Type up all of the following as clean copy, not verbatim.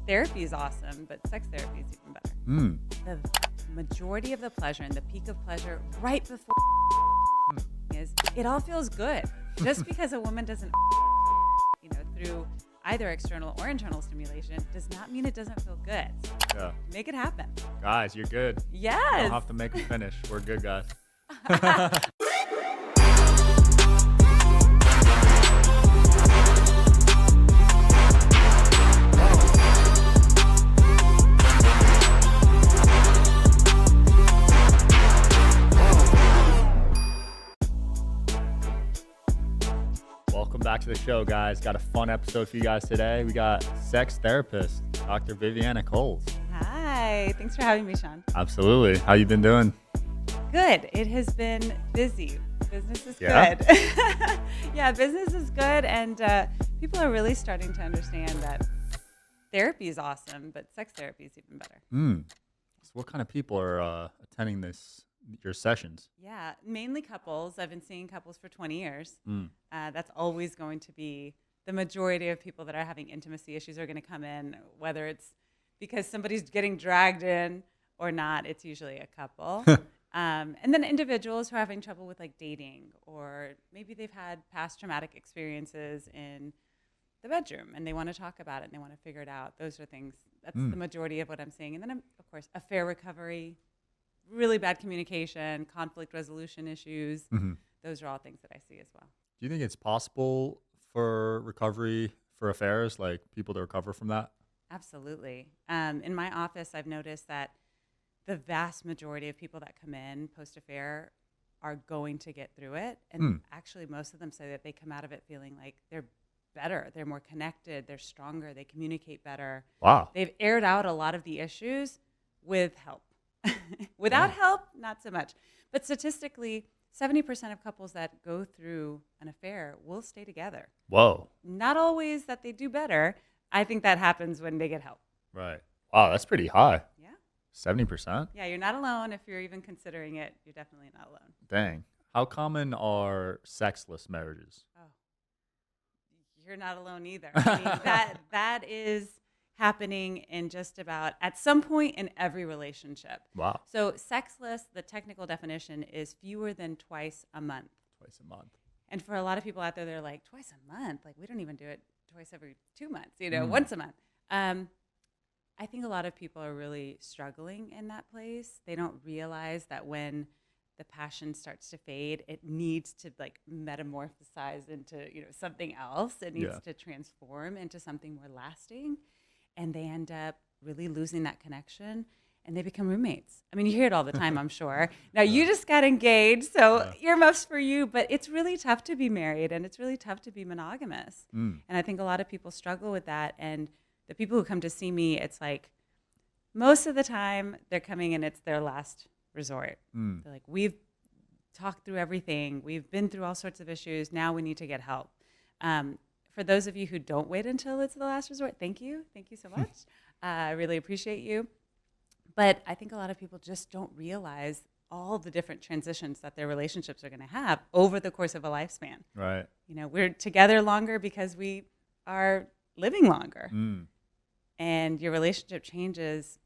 Therapy is awesome, but sex therapy is even better. The majority of the pleasure and the peak of pleasure right before is it all feels good. Just because a woman doesn't, through either external or internal stimulation does not mean it doesn't feel good. So Yeah. make it happen. Guys, you're good. Yes. You don't have to make them finish. We're good, guys. Welcome back to the show, guys. Got a fun episode for you guys today. We got sex therapist, Dr. Viviana Coles. Hi. Thanks for having me, Sean. Absolutely. How you been doing? Good. It has been busy. Business is Yeah? good. Yeah, business is good. And people are really starting to understand that therapy is awesome, but sex therapy is even better. So what kind of people are attending your sessions? Yeah, mainly couples. I've been seeing couples for 20 years. That's always going to be the majority of people that are having intimacy issues are going to come in, whether it's because somebody's getting dragged in or not. It's usually a couple. And then individuals who are having trouble with like dating, or maybe they've had past traumatic experiences in the bedroom and they want to talk about it and they want to figure it out. Those are things. That's the majority of what I'm seeing. And then, of course, affair recovery, really bad communication, conflict resolution issues. Those are all things that I see as well. Do you think it's possible for recovery for affairs, like people to recover from that? Absolutely. In my office, I've noticed that the vast majority of people that come in post-affair are going to get through it. And actually, most of them say that they come out of it feeling like they're better, they're more connected, they're stronger, they communicate better. Wow. They've aired out a lot of the issues with help. Without help, not so much. But statistically, 70% of couples that go through an affair will stay together. Whoa. Not always that they do better. I think that happens when they get help. Right. Wow, that's pretty high. Yeah. 70%? Yeah, you're not alone. If you're even considering it, you're definitely not alone. Dang. How common are sexless marriages? Oh, you're not alone either. I mean, that is happening in just about at some point in every relationship. Wow. So sexless, the technical definition is fewer than twice a month. Twice a month. And for a lot of people out there, they're like, twice a month? Like, we don't even do it twice every 2 months, once a month. I think a lot of people are really struggling in that place. They don't realize that when the passion starts to fade, it needs to like metamorphosize into, something else. It needs to transform into something more lasting. And they end up really losing that connection and they become roommates. I mean, you hear it all the time, I'm sure. Now, you just got engaged, so earmuffs for you, but it's really tough to be married and it's really tough to be monogamous. And I think a lot of people struggle with that. And the people who come to see me, it's like most of the time they're coming and it's their last resort. They're like, we've talked through everything. We've been through all sorts of issues. Now we need to get help. For those of you who don't wait until it's the last resort, thank you. Thank you so much. I really appreciate you. But I think a lot of people just don't realize all the different transitions that their relationships are going to have over the course of a lifespan. Right. We're together longer because we are living longer. And your relationship changes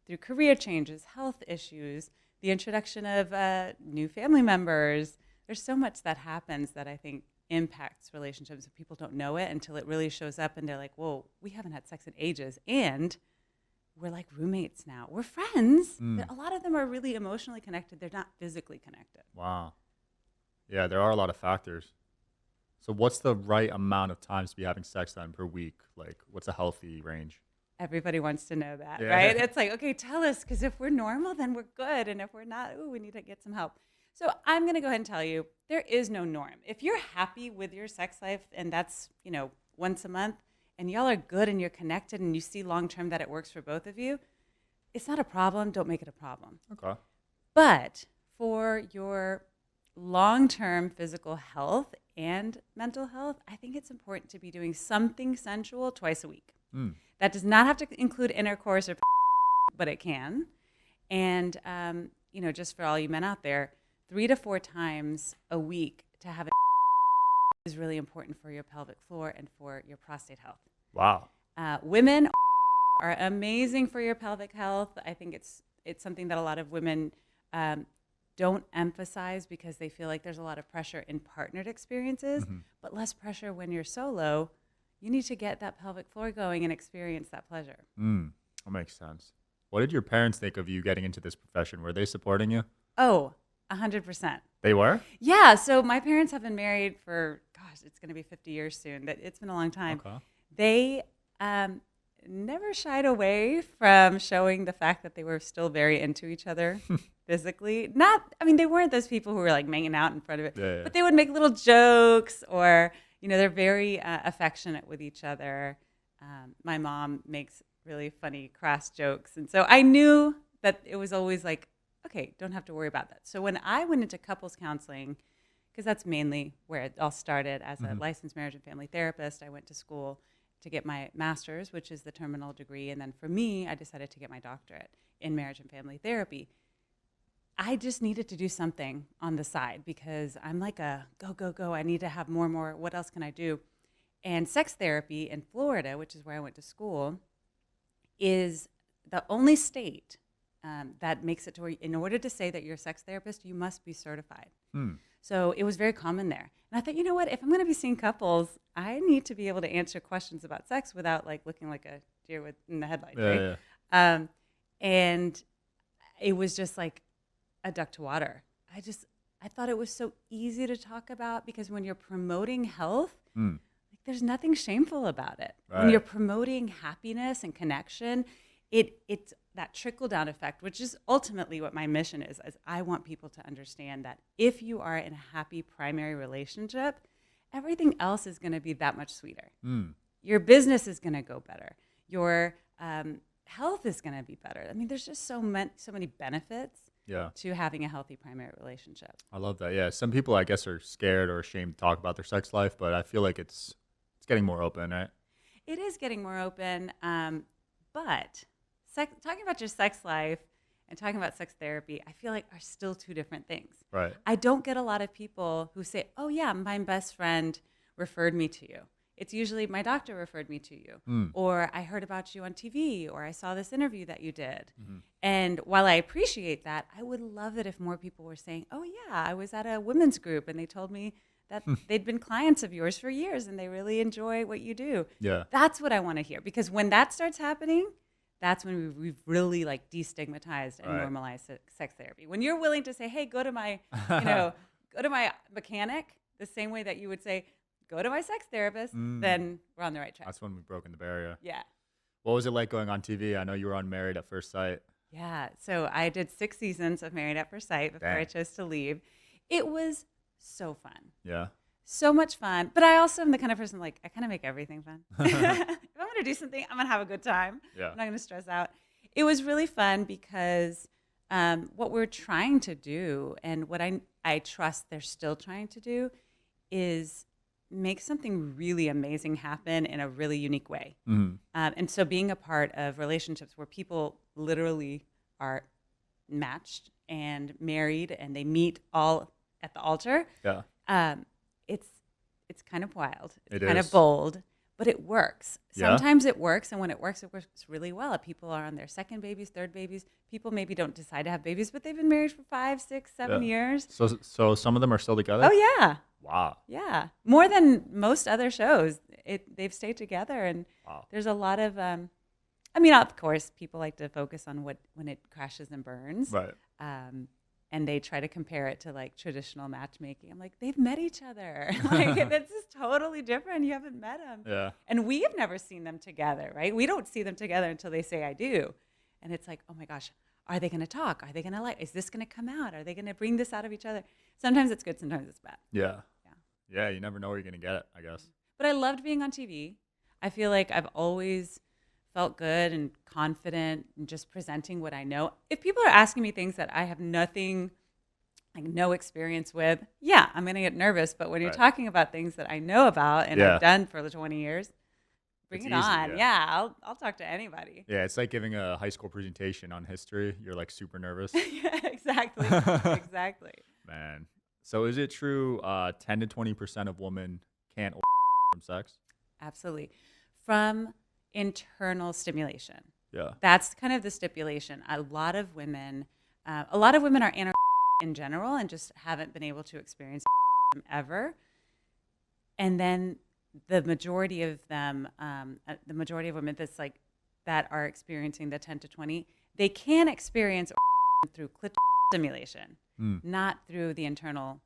through career changes, health issues, the introduction of new family members. There's so much that happens that I think impacts relationships. People don't know it until it really shows up and they're like, whoa, we haven't had sex in ages. And we're like roommates now. We're friends. But a lot of them are really emotionally connected. They're not physically connected. Wow. Yeah, there are a lot of factors. So what's the right amount of times to be having sex then per week? Like, what's a healthy range? Everybody wants to know that, right? It's like, okay, tell us, because if we're normal, then we're good. And if we're not, we need to get some help. So I'm going to go ahead and tell you, there is no norm. If you're happy with your sex life and that's, once a month and y'all are good and you're connected and you see long-term that it works for both of you, it's not a problem. Don't make it a problem. Okay. But for your long-term physical health and mental health, I think it's important to be doing something sensual twice a week. That does not have to include intercourse or but it can. And, just for all you men out there, 3 to 4 times a week to have is really important for your pelvic floor and for your prostate health. Wow. Women are amazing for your pelvic health. I think it's something that a lot of women don't emphasize because they feel like there's a lot of pressure in partnered experiences, but less pressure when you're solo. You need to get that pelvic floor going and experience that pleasure. That makes sense. What did your parents think of you getting into this profession? Were they supporting you? Oh, 100%. They were? Yeah. So my parents have been married for, gosh, it's going to be 50 years soon. It's been a long time. Okay. They never shied away from showing the fact that they were still very into each other physically. They weren't those people who were like hanging out in front of it, Yeah. but they would make little jokes or, they're very affectionate with each other. My mom makes really funny, crass jokes. And so I knew that it was always like, okay, don't have to worry about that. So when I went into couples counseling, because that's mainly where it all started as a licensed marriage and family therapist, I went to school to get my master's, which is the terminal degree. And then for me, I decided to get my doctorate in marriage and family therapy. I just needed to do something on the side because I'm like a go, go, go. I need to have more. What else can I do? And sex therapy in Florida, which is where I went to school, is the only state that makes it to where in order to say that you're a sex therapist, you must be certified. So it was very common there. And I thought, you know what, if I'm going to be seeing couples, I need to be able to answer questions about sex without like looking like a deer in the headlights, right? Yeah. And it was just like a duck to water. I thought it was so easy to talk about because when you're promoting health, there's nothing shameful about it. Right. When you're promoting happiness and connection, it's that trickle-down effect, which is ultimately what my mission is I want people to understand that if you are in a happy primary relationship, everything else is going to be that much sweeter. Your business is going to go better. Your health is going to be better. I mean, there's just so many benefits to having a healthy primary relationship. I love that. Yeah, some people, I guess, are scared or ashamed to talk about their sex life, but I feel like it's getting more open, right? It is getting more open, but talking about your sex life and talking about sex therapy, I feel like are still two different things. Right. I don't get a lot of people who say, oh, yeah, my best friend referred me to you. It's usually my doctor referred me to you, or I heard about you on TV, or I saw this interview that you did. And while I appreciate that, I would love it if more people were saying, oh, yeah, I was at a women's group and they told me that they'd been clients of yours for years and they really enjoy what you do. Yeah. That's what I want to hear, because when that starts happening, that's when we've really like destigmatized and normalized sex therapy. When you're willing to say, hey, go to my, go to my mechanic the same way that you would say, go to my sex therapist, then we're on the right track. That's when we've broken the barrier. Yeah. What was it like going on TV? I know you were on Married at First Sight. Yeah. So I did 6 seasons of Married at First Sight before I chose to leave. It was so fun. Yeah. So much fun. But I also am the kind of person, like, I kind of make everything fun. If I'm going to do something, I'm going to have a good time. Yeah. I'm not going to stress out. It was really fun because what we're trying to do, and what I trust they're still trying to do, is make something really amazing happen in a really unique way. And so being a part of relationships where people literally are matched and married and they meet all at the altar, it's kind of wild. It's kind of bold, but it works. Sometimes it works, and when it works really well. People are on their second babies, third babies. People maybe don't decide to have babies, but they've been married for 5, 6, 7 years. So some of them are still together? Oh, yeah. Wow. Yeah. More than most other shows. They've stayed together, and there's a lot of, of course, people like to focus on when it crashes and burns. Right. And they try to compare it to like traditional matchmaking. I'm like, they've met each other. Like, this is totally different. You haven't met them. Yeah. And we have never seen them together, right? We don't see them together until they say, I do. And it's like, oh my gosh, are they going to talk? Are they going to like, is this going to come out? Are they going to bring this out of each other? Sometimes it's good. Sometimes it's bad. Yeah. Yeah. You never know where you're going to get it, I guess. But I loved being on TV. I feel like I've always felt good and confident and just presenting what I know. If people are asking me things that I have nothing, like no experience with, I'm going to get nervous. But when you're talking about things that I know about and I've done for the 20 years, bring it on. Yeah, I'll talk to anybody. Yeah, it's like giving a high school presentation on history. You're like super nervous. Yeah, exactly. Exactly. Man. So is it true 10 to 20% of women can't from sex? Absolutely. From internal stimulation. Yeah. That's kind of the stipulation. A lot of women are anal in general and just haven't been able to experience ever. And then the majority of them, the majority of women that are experiencing the 10 to 20, they can experience through clitoris stimulation, not through the internal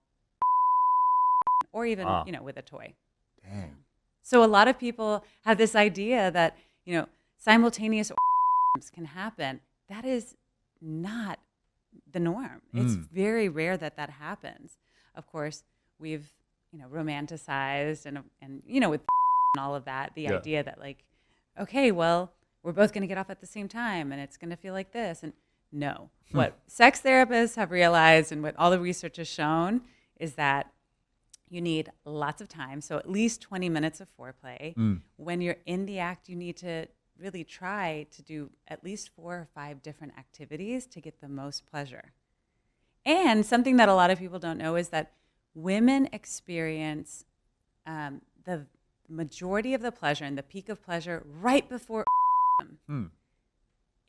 or even, with a toy. Dang. So a lot of people have this idea that, simultaneous can happen. That is not the norm. It's very rare that happens. Of course, we've, romanticized and with and all of that, the idea that okay, well, we're both going to get off at the same time and it's going to feel like this. And no, what sex therapists have realized and what all the research has shown is that you need lots of time. So at least 20 minutes of foreplay. When you're in the act, you need to really try to do at least 4 or 5 different activities to get the most pleasure. And something that a lot of people don't know is that women experience the majority of the pleasure and the peak of pleasure right before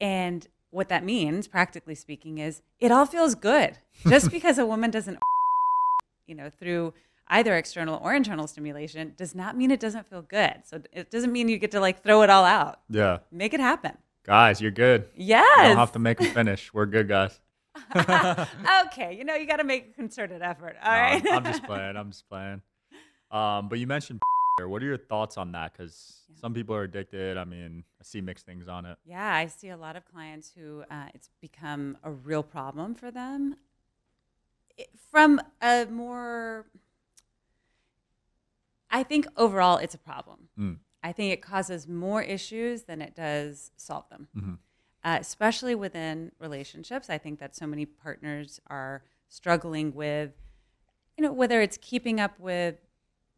And what that means, practically speaking, is it all feels good. Just because a woman doesn't, through either external or internal stimulation does not mean it doesn't feel good. So it doesn't mean you get to throw it all out. Yeah. Make it happen. Guys, you're good. Yes. You don't have to make them finish. We're good, guys. Okay. You got to make a concerted effort. All right. I'm just playing. But you mentioned what are your thoughts on that? Because some people are addicted. I mean, I see mixed things on it. Yeah, I see a lot of clients who it's become a real problem for them. From a more... I think overall it's a problem. I think it causes more issues than it does solve them, especially within relationships. I think that so many partners are struggling with, whether it's keeping up with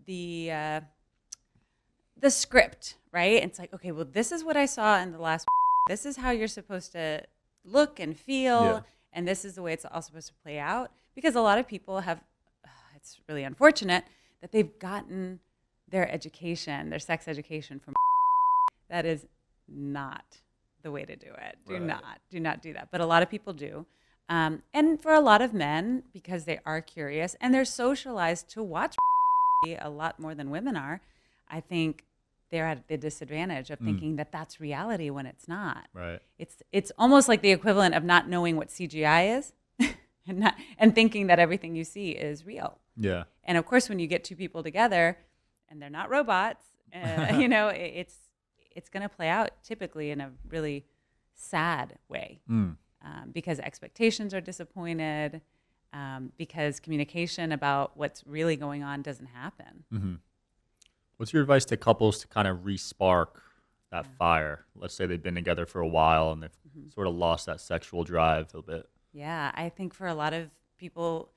the script, right? It's like, okay, well, this is what I saw in the last. This is how you're supposed to look and feel, and this is the way it's all supposed to play out. Because a lot of people have, it's really unfortunate that they've gotten their education, their sex education from that is not the way to do it. Do not do that. But a lot of people do. And for a lot of men, because they are curious and they're socialized to watch a lot more than women are, I think they're at the disadvantage of thinking that that's reality when it's not. Right. It's almost like the equivalent of not knowing what CGI is and thinking that everything you see is real. Yeah. And of course, when you get two people together and they're not robots, it's going to play out typically in a really sad way because expectations are disappointed, because communication about what's really going on doesn't happen. What's your advice to couples to kind of re-spark that fire? Let's say they've been together for a while and they've sort of lost that sexual drive a bit. Yeah, I think for a lot of people,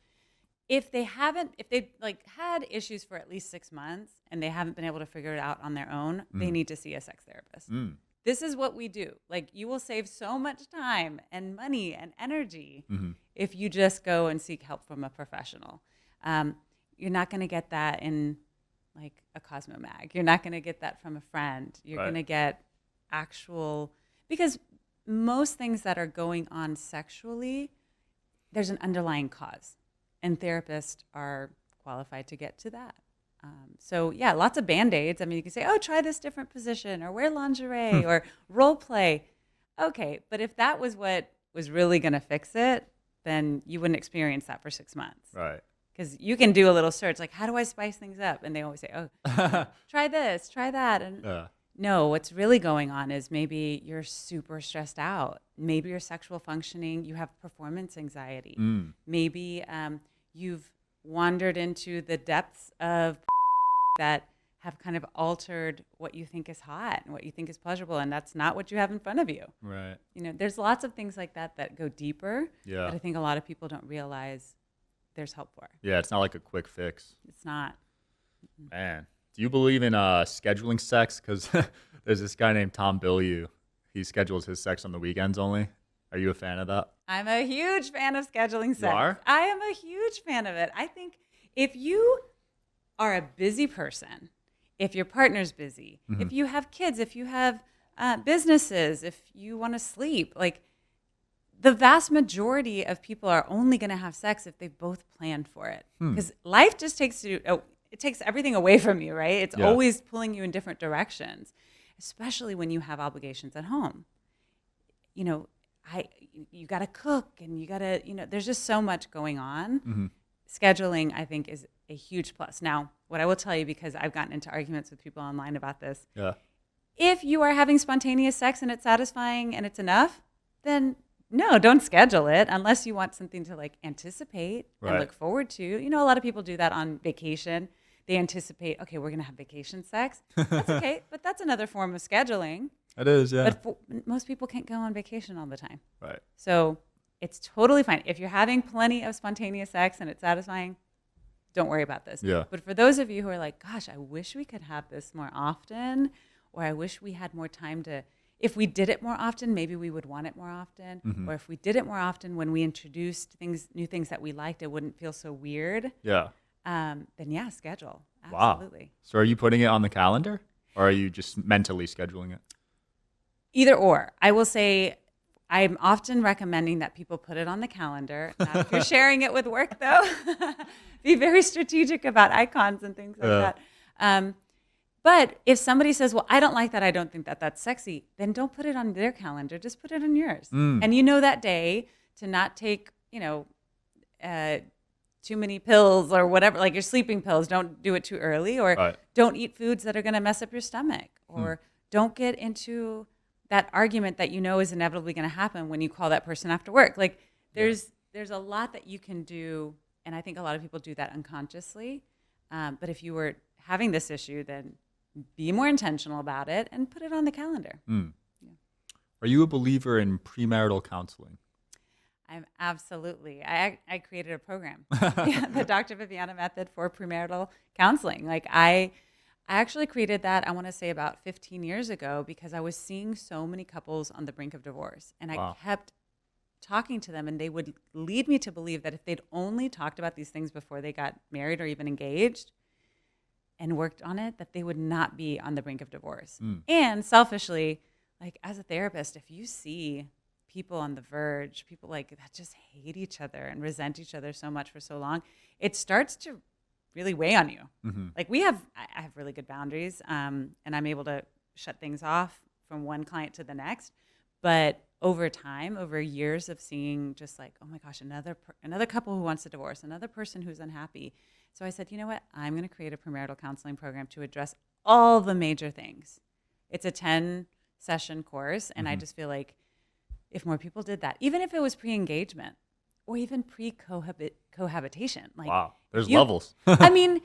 if they've had issues for at least 6 months and they haven't been able to figure it out on their own, they need to see a sex therapist. This is what we do. You will save so much time and money and energy if you just go and seek help from a professional. You're not going to get that in a Cosmo mag. You're not going to get that from a friend. You're going to get because most things that are going on sexually, there's an underlying cause. And therapists are qualified to get to that. So yeah, lots of Band-Aids. I mean, you can say, oh, try this different position or wear lingerie or role play. Okay, but if that was what was really going to fix it, then you wouldn't experience that for 6 months. Right. Because you can do a little search, how do I spice things up? And they always say, oh, try this, try that. And no, what's really going on is maybe you're super stressed out. Maybe your sexual functioning, you have performance anxiety. Maybe you've wandered into the depths of that have kind of altered what you think is hot and what you think is pleasurable, and that's not what you have in front of you. Right. There's lots of things like that go deeper that I think a lot of people don't realize there's help for. Yeah, it's not like a quick fix. It's not. Man, do you believe in scheduling sex? Because there's this guy named Tom Bilyeu. He schedules his sex on the weekends only. Are you a fan of that? I'm a huge fan of scheduling sex. You are? I am a huge fan of it. I think if you are a busy person, if your partner's busy, if you have kids, if you have businesses, if you want to sleep, like the vast majority of people are only going to have sex if they've both planned for it. Because life just takes it takes everything away from you, right? It's always pulling you in different directions, especially when you have obligations at home. You know, you got to cook and you got to, there's just so much going on. Scheduling, I think, is a huge plus. Now, what I will tell you, because I've gotten into arguments with people online about this, if you are having spontaneous sex and it's satisfying and it's enough, then no, don't schedule it unless you want something to like anticipate and look forward to. A lot of people do that on vacation. They anticipate, okay, we're going to have vacation sex. That's okay, but that's another form of scheduling. It is, yeah. But most people can't go on vacation all the time. Right. So it's totally fine. If you're having plenty of spontaneous sex and it's satisfying, don't worry about this. Yeah. But for those of you who are like, gosh, I wish we could have this more often, or I wish we had more time to, if we did it more often, maybe we would want it more often. Or if we did it more often when we introduced new things that we liked, it wouldn't feel so weird. Yeah. Then yeah, schedule. Wow. Absolutely. So are you putting it on the calendar, or are you just mentally scheduling it? Either or. I will say I'm often recommending that people put it on the calendar. Not if you're sharing it with work, though. Be very strategic about icons and things like that. But if somebody says, well, I don't like that, I don't think that that's sexy, then don't put it on their calendar. Just put it on yours. And that day to not take, too many pills or whatever, like your sleeping pills. Don't do it too early, or don't eat foods that are going to mess up your stomach, or don't get into that argument that is inevitably going to happen when you call that person after work. Like there's a lot that you can do, and I think a lot of people do that unconsciously. But if you were having this issue, then be more intentional about it and put it on the calendar. Are you a believer in premarital counseling? I'm absolutely. I created a program, the Dr. Viviana method for premarital counseling. Like I actually created that, I want to say about 15 years ago, because I was seeing so many couples on the brink of divorce. And I kept talking to them, and they would lead me to believe that if they'd only talked about these things before they got married or even engaged and worked on it, that they would not be on the brink of divorce. And selfishly, like as a therapist, if you see people on the verge, people like that just hate each other and resent each other so much for so long, it starts to really weigh on you. Like I have really good boundaries, and I'm able to shut things off from one client to the next. But over time, over years of seeing just like, oh my gosh, another couple who wants a divorce, another person who's unhappy. So I said, you know what? I'm going to create a premarital counseling program to address all the major things. It's a 10-session course, and I just feel like if more people did that, even if it was pre-engagement or even pre-cohabitation. Like, wow, there's levels. I mean,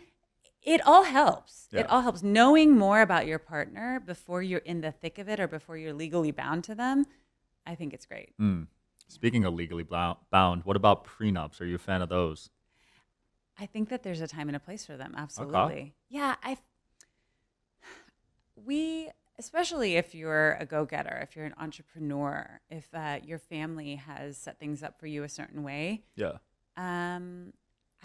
it all helps. It all helps. Knowing more about your partner before you're in the thick of it or before you're legally bound to them, I think it's great. Speaking of legally bound, what about prenups? Are you a fan of those? I think that there's a time and a place for them. Absolutely. Okay. Yeah. Especially if you're a go-getter, if you're an entrepreneur, if your family has set things up for you a certain way, I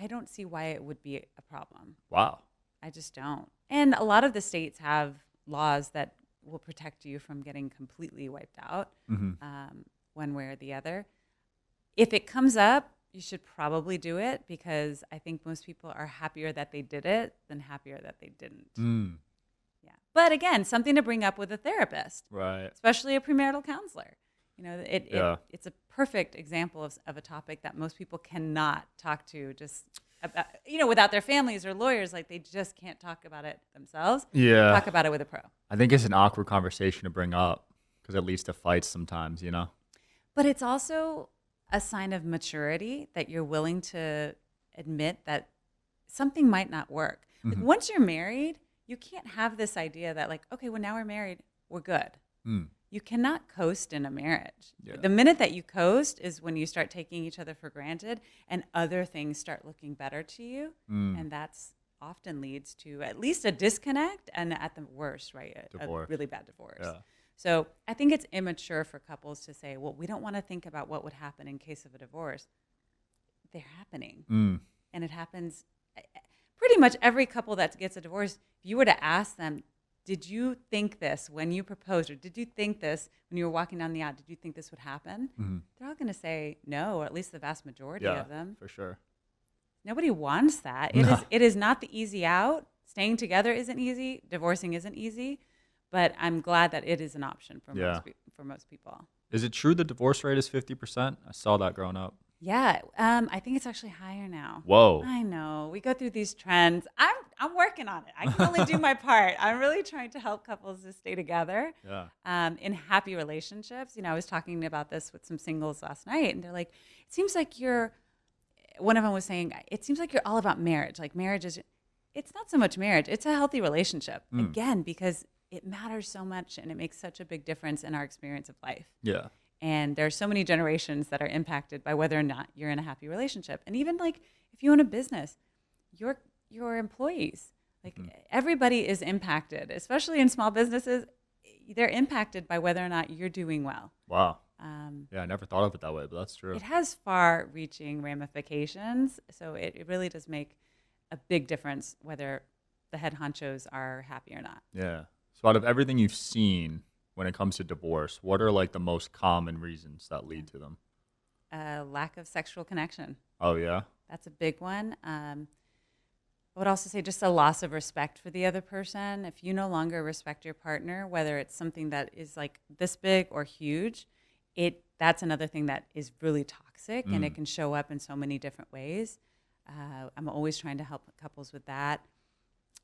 don't see why it would be a problem. Wow. I just don't. And a lot of the states have laws that will protect you from getting completely wiped out one way or the other. If it comes up, you should probably do it, because I think most people are happier that they did it than happier that they didn't. Yeah. But again, something to bring up with a therapist, right? Especially a premarital counselor. It's a perfect example of a topic that most people cannot talk to just about, without their families or lawyers. Like they just can't talk about it themselves. Yeah. Talk about it with a pro. I think it's an awkward conversation to bring up because it leads to fights sometimes, But it's also a sign of maturity that you're willing to admit that something might not work. Like once you're married, you can't have this idea that like, okay, well now we're married, we're good. You cannot coast in a marriage. Yeah. The minute that you coast is when you start taking each other for granted and other things start looking better to you. And that's often leads to at least a disconnect and at the worst, right, a really bad divorce. Yeah. So I think it's immature for couples to say, well, we don't want to think about what would happen in case of a divorce. They're happening. And it happens. pretty much every couple that gets a divorce, if you were to ask them, did you think this when you proposed, or did you think this when you were walking down the aisle? Did you think this would happen? They're all going to say no, or at least the vast majority of them. For sure. Nobody wants that. It is not the easy out. Staying together isn't easy. Divorcing isn't easy. But I'm glad that it is an option for most people. Is it true the divorce rate is 50%? I saw that growing up. Yeah, I think it's actually higher now. Whoa. I know. We go through these trends. I'm working on it. I can only do my part. I'm really trying to help couples to stay together in happy relationships. I was talking about this with some singles last night, and they're like, it seems like one of them was saying, it seems like you're all about marriage. Like marriage it's not so much marriage. It's a healthy relationship. Again, because it matters so much and it makes such a big difference in our experience of life. Yeah. And there are so many generations that are impacted by whether or not you're in a happy relationship. And even like if you own a business, your employees, like everybody is impacted, especially in small businesses. They're impacted by whether or not you're doing well. Wow. I never thought of it that way, but that's true. It has far-reaching ramifications. So it really does make a big difference whether the head honchos are happy or not. Yeah. So out of everything you've seen when it comes to divorce, what are like the most common reasons that lead to them? Lack of sexual connection. Oh, yeah? That's a big one. I would also say just a loss of respect for the other person. If you no longer respect your partner, whether it's something that is like this big or huge, that's another thing that is really toxic, and it can show up in so many different ways. I'm always trying to help couples with that.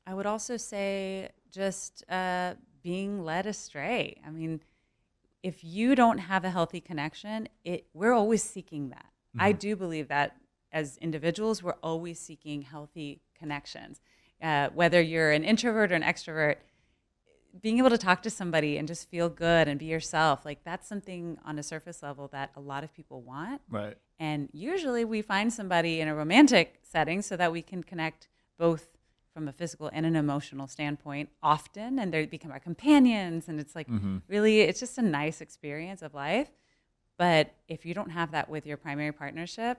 I would also say just being led astray. I mean, if you don't have a healthy connection, we're always seeking that. I do believe that as individuals, we're always seeking healthy connections. Whether you're an introvert or an extrovert, being able to talk to somebody and just feel good and be yourself, like that's something on a surface level that a lot of people want. Right. And usually we find somebody in a romantic setting so that we can connect both from a physical and an emotional standpoint often, and they become our companions, and it's like really, it's just a nice experience of life. But if you don't have that with your primary partnership,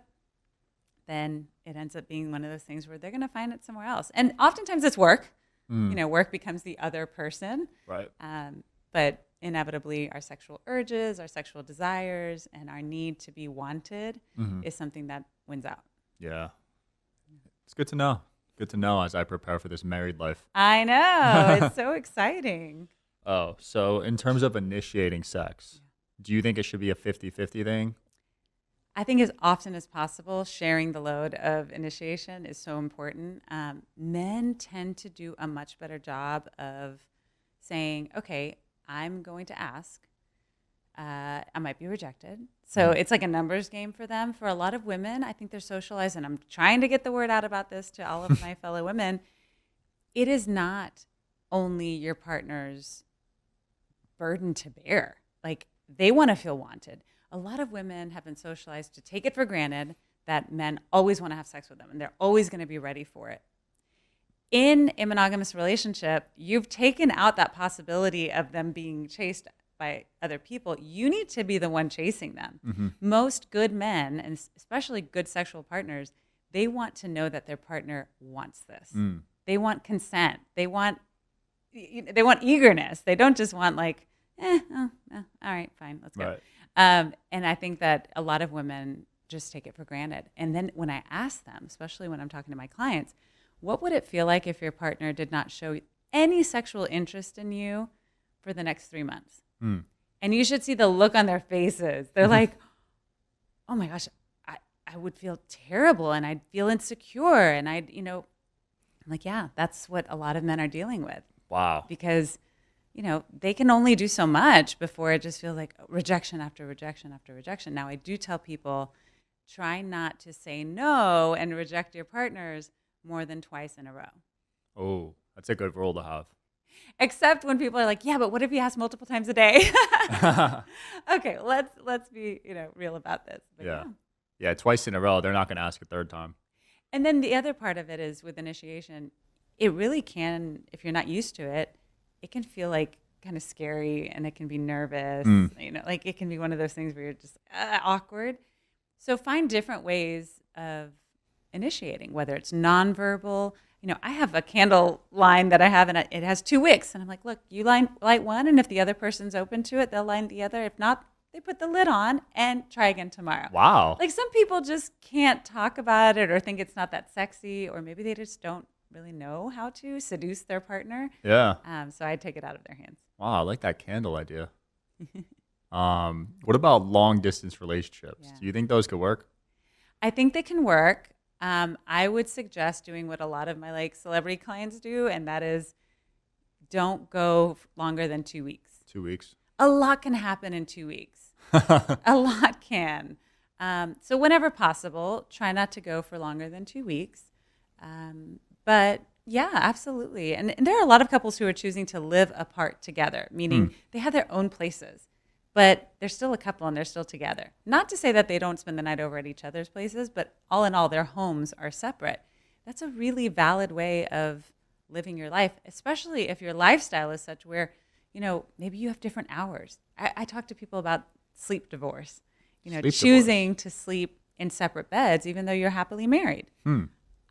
then it ends up being one of those things where they're going to find it somewhere else. And oftentimes it's work. Work becomes the other person. Right. But inevitably our sexual urges, our sexual desires, and our need to be wanted is something that wins out. Yeah. It's good to know. Good to know as I prepare for this married life. I know. It's so exciting. Oh, so in terms of initiating sex, do you think it should be a 50-50 thing? I think as often as possible, sharing the load of initiation is so important. Men tend to do a much better job of saying, okay, I'm going to ask. I might be rejected. So it's like a numbers game for them. For a lot of women, I think they're socialized, and I'm trying to get the word out about this to all of my fellow women. It is not only your partner's burden to bear. Like, they want to feel wanted. A lot of women have been socialized to take it for granted that men always want to have sex with them, and they're always going to be ready for it. In a monogamous relationship, you've taken out that possibility of them being chased by other people. You need to be the one chasing them. Most good men, and especially good sexual partners, they want to know that their partner wants this. They want consent. They want eagerness. They don't just want like, all right, fine, let's go. Right. And I think that a lot of women just take it for granted. And then when I ask them, especially when I'm talking to my clients, what would it feel like if your partner did not show any sexual interest in you for the next 3 months? And you should see the look on their faces. They're like, oh my gosh, I would feel terrible, and I'd feel insecure. And I'm like, yeah, that's what a lot of men are dealing with. Wow. Because they can only do so much before it just feels like rejection after rejection after rejection. Now, I do tell people, try not to say no and reject your partners more than twice in a row. Oh, that's a good rule to have. Except when people are like, yeah, but what if you ask multiple times a day? Okay, let's be real about this. But yeah, twice in a row, they're not going to ask a third time. And then the other part of it is with initiation, it really can, if you're not used to it, it can feel like kind of scary, and it can be nervous. Like it can be one of those things where you're just awkward. So find different ways of initiating, whether it's nonverbal. I have a candle line that I have, and it has 2 wicks. And I'm like, look, you light one, and if the other person's open to it, they'll light the other. If not, they put the lid on and try again tomorrow. Wow. Like some people just can't talk about it or think it's not that sexy, or maybe they just don't really know how to seduce their partner. Yeah. So I take it out of their hands. Wow, I like that candle idea. What about long distance relationships? Yeah. Do you think those could work? I think they can work. I would suggest doing what a lot of my celebrity clients do, and that is don't go longer than 2 weeks. 2 weeks. A lot can happen in 2 weeks. A lot can. So whenever possible, try not to go for longer than 2 weeks. But yeah, absolutely. And there are a lot of couples who are choosing to live apart together, meaning they have their own places, but they're still a couple and they're still together. Not to say that they don't spend the night over at each other's places, but all in all, their homes are separate. That's a really valid way of living your life, especially if your lifestyle is such where, maybe you have different hours. I talk to people about sleep divorce, choosing to sleep in separate beds, even though you're happily married.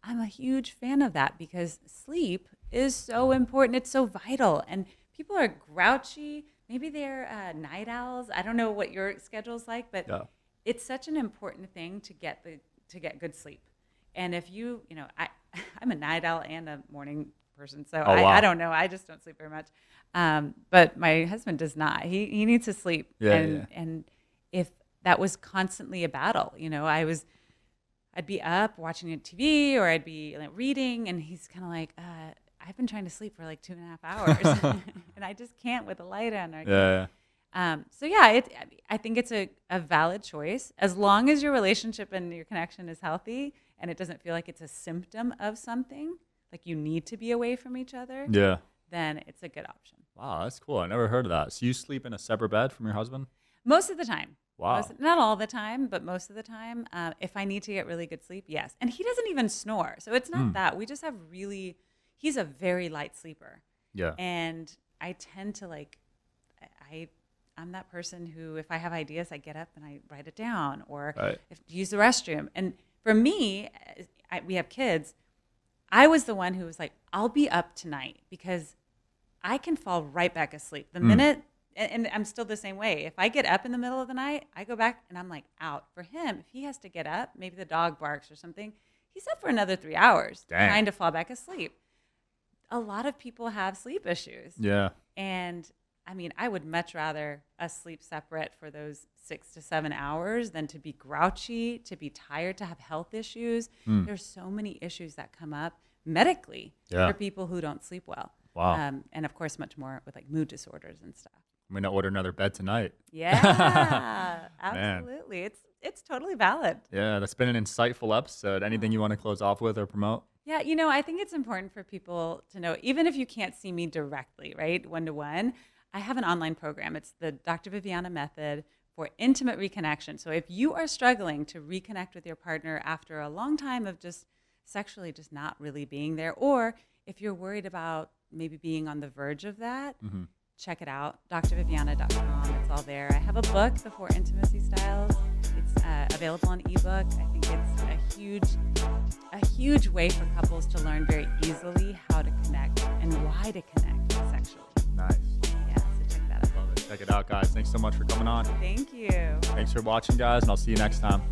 I'm a huge fan of that because sleep is so important. It's so vital. And people are grouchy. Maybe they're night owls. I don't know what your schedule's like, but it's such an important thing to get good sleep. And if I'm a night owl and a morning person, so I don't know. I just don't sleep very much. But my husband does not. He needs to sleep. And if that was constantly a battle, I'd be up watching TV or I'd be reading, and he's kind of like, I've been trying to sleep for 2.5 hours, and I just can't with the light on. I think it's a valid choice as long as your relationship and your connection is healthy and it doesn't feel like it's a symptom of something, like you need to be away from each other. Yeah. Then it's a good option. Wow, that's cool. I never heard of that. So you sleep in a separate bed from your husband? Most of the time. Wow. Not all the time, but most of the time. If I need to get really good sleep, yes. And he doesn't even snore. So it's not that. We just have he's a very light sleeper. Yeah. And I tend to I'm that person who, if I have ideas, I get up and I write it down or use the restroom. And for me, we have kids. I was the one who was like, I'll be up tonight because I can fall right back asleep. The minute, and I'm still the same way. If I get up in the middle of the night, I go back and I'm out. For him, if he has to get up, maybe the dog barks or something, he's up for another 3 hours trying to fall back asleep. A lot of people have sleep issues. Yeah. And I would much rather us sleep separate for those 6 to 7 hours than to be grouchy, to be tired, to have health issues. There's so many issues that come up medically for people who don't sleep well. Wow. And of course, much more with mood disorders and stuff. I'm going to order another bed tonight. Yeah, absolutely. It's totally valid. Yeah, that's been an insightful episode. Anything you want to close off with or promote? Yeah, I think it's important for people to know, even if you can't see me directly, right, one-to-one, I have an online program. It's the Dr. Viviana Method for intimate reconnection. So if you are struggling to reconnect with your partner after a long time of just sexually just not really being there, or if you're worried about maybe being on the verge of that, check it out, drviviana.com. It's all there. I have a book, The 4 Intimacy Styles. It's available on ebook. I think it's a huge way for couples to learn very easily how to connect and why to connect sexually. Nice. Yeah, so check that out. Love it. Check it out, guys. Thanks so much for coming on. Thank you. Thanks for watching, guys, and I'll see you next time.